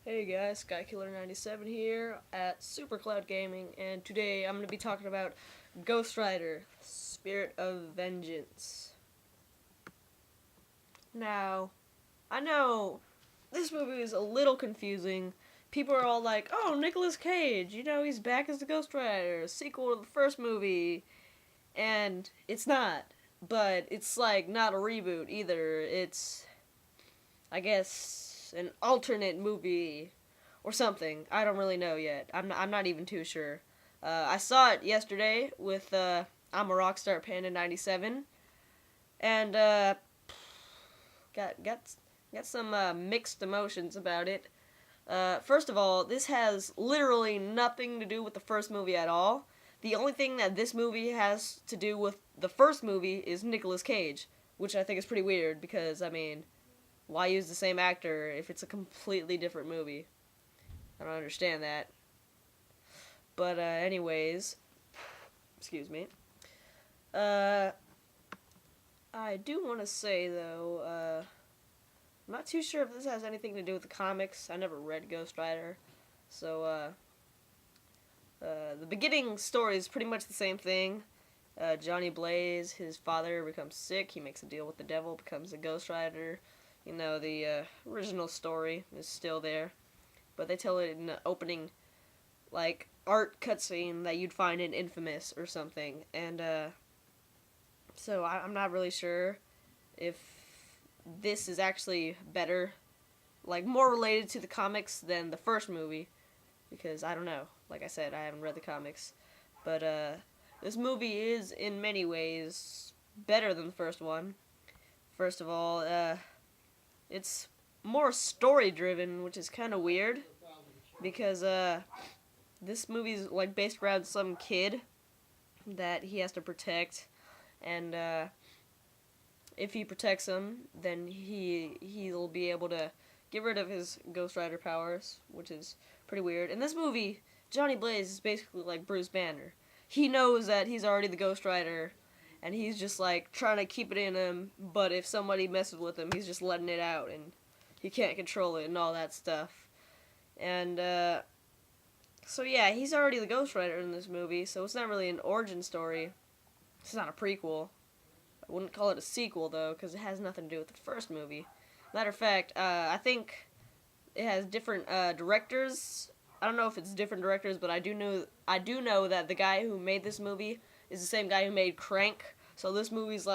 Hey guys, SkyKiller97 here at SuperCloudGaming, and today I'm going to be talking about Ghost Rider, Spirit of Vengeance. Now, I know this movie is a little confusing. People are all like, oh, Nicolas Cage, he's back as the Ghost Rider, a sequel to the first movie, and it's not. But it's not a reboot either. It's, I guess, an alternate movie or something. I don't really know yet. I'm not even too sure. I saw it yesterday with I'm a Rockstar Panda 97, and got some mixed emotions about it. First of all, this has literally nothing to do with the first movie at all. The only thing that this movie has to do with the first movie is Nicolas Cage, which I think is pretty weird because, why use the same actor if it's a completely different movie? I don't understand that. But, anyways, excuse me. I do want to say, though, I'm not too sure if this has anything to do with the comics. I never read Ghost Rider. So, the beginning story is pretty much the same thing. Johnny Blaze, his father becomes sick. He makes a deal with the devil, becomes a Ghost Rider. The original story is still there. But they tell it in the opening, art cutscene that you'd find in Infamous or something. And, so I'm not really sure if this is actually better, more related to the comics than the first movie. Because, I don't know. Like I said, I haven't read the comics. But, this movie is, in many ways, better than the first one. First of all, it's more story-driven, which is kind of weird. Because, this movie's, based around some kid that he has to protect. And, if he protects him, then he'll be able to get rid of his Ghost Rider powers, which is pretty weird. In this movie, Johnny Blaze is basically like Bruce Banner. He knows that he's already the Ghost Rider, and he's just, trying to keep it in him, but if somebody messes with him, he's just letting it out, and he can't control it and all that stuff. And, so yeah, he's already the Ghost Rider in this movie, so it's not really an origin story. It's not a prequel. I wouldn't call it a sequel, though, because it has nothing to do with the first movie. Matter of fact, I think it has different directors. I don't know if it's different directors, but I do know that the guy who made this movie is the same guy who made Crank. So this movie's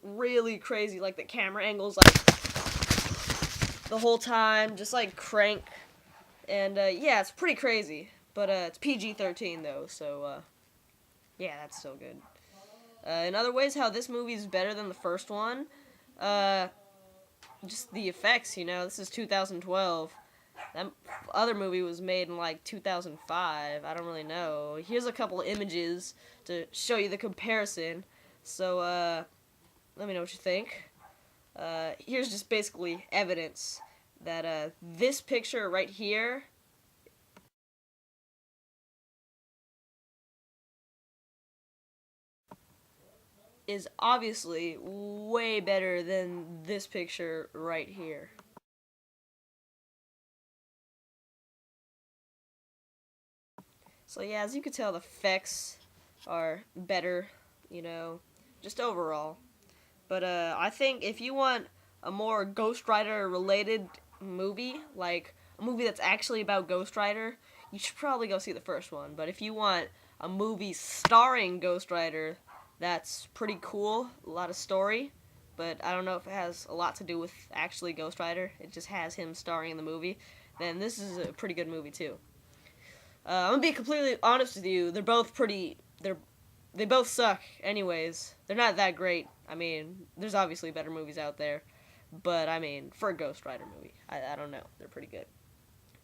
really crazy, the camera angles the whole time, just like Crank. And yeah, it's pretty crazy. But it's PG-13 though, so yeah, that's still good. In other ways, how this movie is better than the first one, just the effects, this is 2012. That other movie was made in 2005. I don't really know. Here's a couple of images to show you the comparison. So let me know what you think. Here's just basically evidence that this picture right here is obviously way better than this picture right here. So yeah, as you can tell, the effects are better, just overall. But I think if you want a more Ghost Rider related movie, like a movie that's actually about Ghost Rider, you should probably go see the first one. But if you want a movie starring Ghost Rider, that's pretty cool, a lot of story, but I don't know if it has a lot to do with actually Ghost Rider, it just has him starring in the movie, then this is a pretty good movie too. I'm gonna be completely honest with you, they both suck anyways. They're not that great. There's obviously better movies out there, but for a Ghost Rider movie, I don't know, they're pretty good.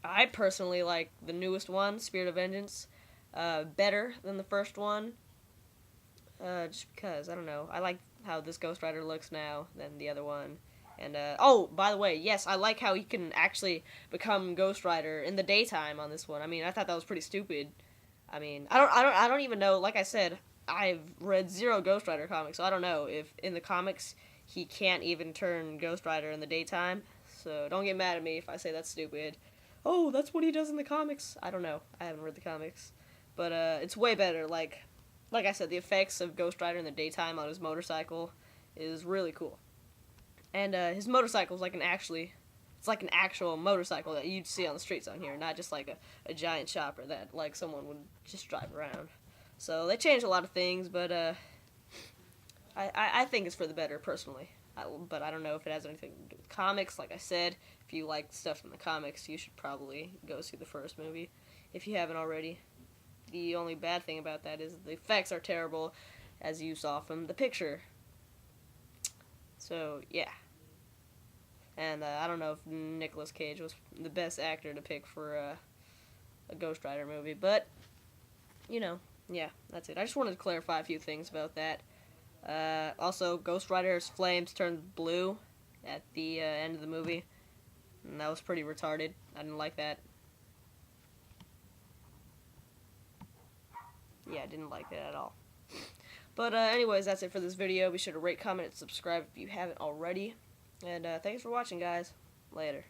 I personally like the newest one, Spirit of Vengeance, better than the first one. Just because, I don't know, I like how this Ghost Rider looks now than the other one. And, oh, by the way, yes, I like how he can actually become Ghost Rider in the daytime on this one. I thought that was pretty stupid. I don't even know, like I said, I've read zero Ghost Rider comics, so I don't know if in the comics he can't even turn Ghost Rider in the daytime. So don't get mad at me if I say that's stupid. oh, that's what he does in the comics. I don't know. I haven't read the comics, but it's way better. Like I said, the effects of Ghost Rider in the daytime on his motorcycle is really cool. And his motorcycle is it's like an actual motorcycle that you'd see on the streets on here, not just like a giant chopper that like someone would just drive around. So they changed a lot of things, but I think it's for the better personally. But I don't know if it has anything to do with comics. Like I said, if you like stuff from the comics, you should probably go see the first movie if you haven't already. The only bad thing about that is the effects are terrible, as you saw from the picture. So, yeah. And I don't know if Nicolas Cage was the best actor to pick for a Ghost Rider movie, but, you know, yeah, that's it. I just wanted to clarify a few things about that. Also, Ghost Rider's flames turned blue at the end of the movie, and that was pretty retarded. I didn't like that. Yeah, I didn't like that at all. But anyways, that's it for this video. Be sure to rate, comment, and subscribe if you haven't already. And thanks for watching, guys. Later.